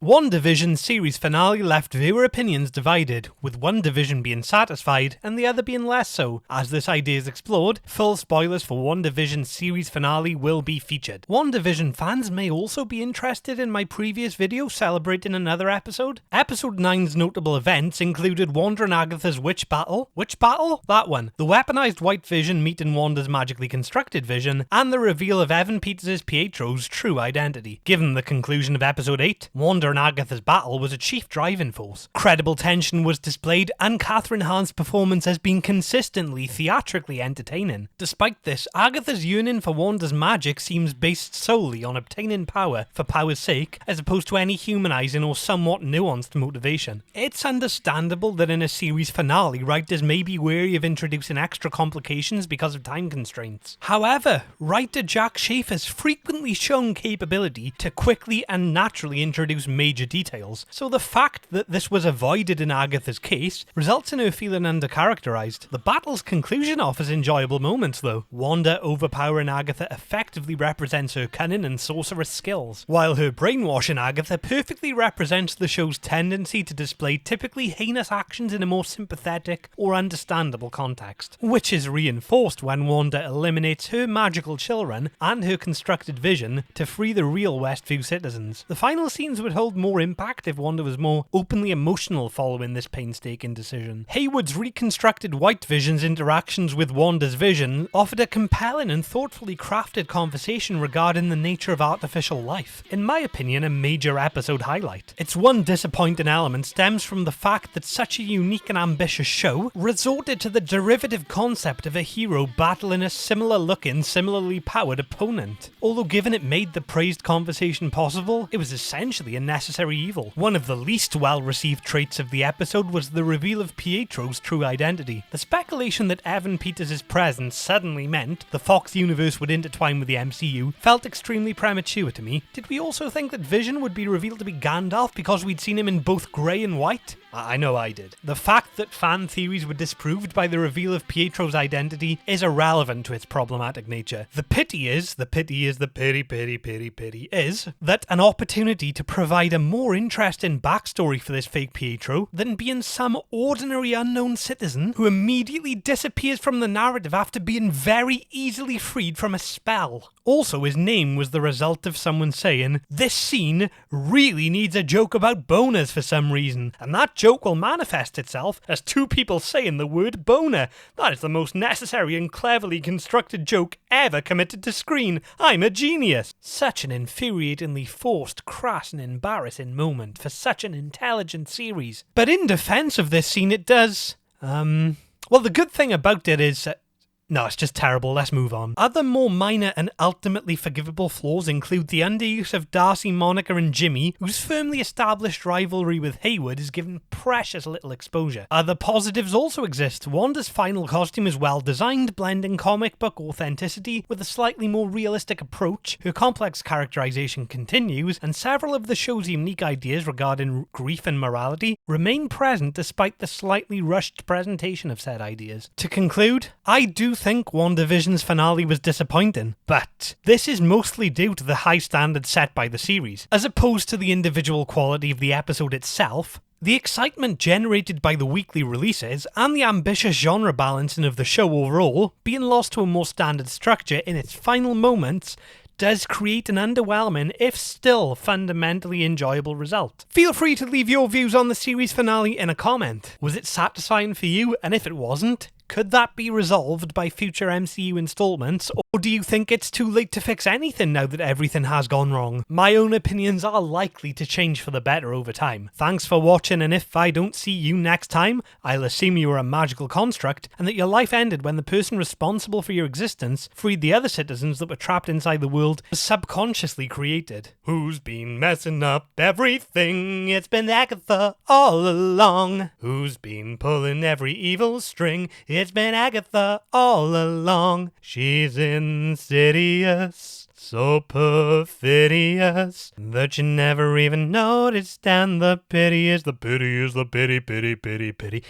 WandaVision series finale left viewer opinions divided, with one division being satisfied and the other being less so. As this idea is explored, full spoilers for WandaVision series finale will be featured. WandaVision fans may also be interested in my previous video celebrating another episode. Episode 9's notable events included Wanda and Agatha's witch battle. Which battle? That one. The weaponized white vision meeting Wanda's magically constructed vision, and the reveal of Evan Peters' Pietro's true identity. Given the conclusion of episode 8, Wanda and Agatha's battle was a chief driving force. Credible tension was displayed, and Catherine Hahn's performance has been consistently theatrically entertaining. Despite this, Agatha's yearning for Wanda's magic seems based solely on obtaining power for power's sake, as opposed to any humanizing or somewhat nuanced motivation. It's understandable that in a series finale, writers may be wary of introducing extra complications because of time constraints. However, writer Jack Schaefer's frequently shown capability to quickly and naturally introduce major details, so the fact that this was avoided in Agatha's case results in her feeling undercharacterized. The battle's conclusion offers enjoyable moments though. Wanda overpowering Agatha effectively represents her cunning and sorceress skills, while her brainwashing Agatha perfectly represents the show's tendency to display typically heinous actions in a more sympathetic or understandable context, which is reinforced when Wanda eliminates her magical children and her constructed vision to free the real Westview citizens. The final scenes would hold more impact if Wanda was more openly emotional following this painstaking decision. Hayward's reconstructed White Vision's interactions with Wanda's vision offered a compelling and thoughtfully crafted conversation regarding the nature of artificial life. In my opinion, a major episode highlight. Its one disappointing element stems from the fact that such a unique and ambitious show resorted to the derivative concept of a hero battling a similar-looking, similarly powered opponent. Although given it made the praised conversation possible, it was essentially a necessary evil. One of the least well-received traits of the episode was the reveal of Pietro's true identity. The speculation that Evan Peters' presence suddenly meant the Fox universe would intertwine with the MCU felt extremely premature to me. Did we also think that Vision would be revealed to be Gandalf because we'd seen him in both grey and white? I know I did. The fact that fan theories were disproved by the reveal of Pietro's identity is irrelevant to its problematic nature. The pity is that an opportunity to provide a more interesting backstory for this fake Pietro than being some ordinary unknown citizen who immediately disappears from the narrative after being very easily freed from a spell. Also, his name was the result of someone saying, "This scene really needs a joke about boners for some reason," and that joke will manifest itself as two people saying the word boner. That is the most necessary and cleverly constructed joke ever committed to screen. I'm a genius. Such an infuriatingly forced, crass and embarrassing moment for such an intelligent series. But in defense of this scene, it does, well, the good thing about it is, no, it's just terrible, let's move on. Other more minor and ultimately forgivable flaws include the underuse of Darcy, Monica and Jimmy, whose firmly established rivalry with Hayward is given precious little exposure. Other positives also exist. Wanda's final costume is well designed, blending comic book authenticity with a slightly more realistic approach. Her complex characterization continues, and several of the show's unique ideas regarding grief and morality remain present despite the slightly rushed presentation of said ideas. To conclude, I do think WandaVision's finale was disappointing, but this is mostly due to the high standards set by the series, as opposed to the individual quality of the episode itself. The excitement generated by the weekly releases and the ambitious genre balancing of the show overall, being lost to a more standard structure in its final moments, does create an underwhelming, if still fundamentally enjoyable result. Feel free to leave your views on the series finale in a comment. Was it satisfying for you? And if it wasn't, could that be resolved by future MCU installments, or do you think it's too late to fix anything now that everything has gone wrong? My own opinions are likely to change for the better over time. Thanks for watching, and if I don't see you next time, I'll assume you were a magical construct, and that your life ended when the person responsible for your existence freed the other citizens that were trapped inside the world subconsciously created. Who's been messing up everything? It's been Agatha all along. Who's been pulling every evil string? It's been Agatha all along. She's insidious, so perfidious, that you never even noticed, and the pity is the pity is the pity.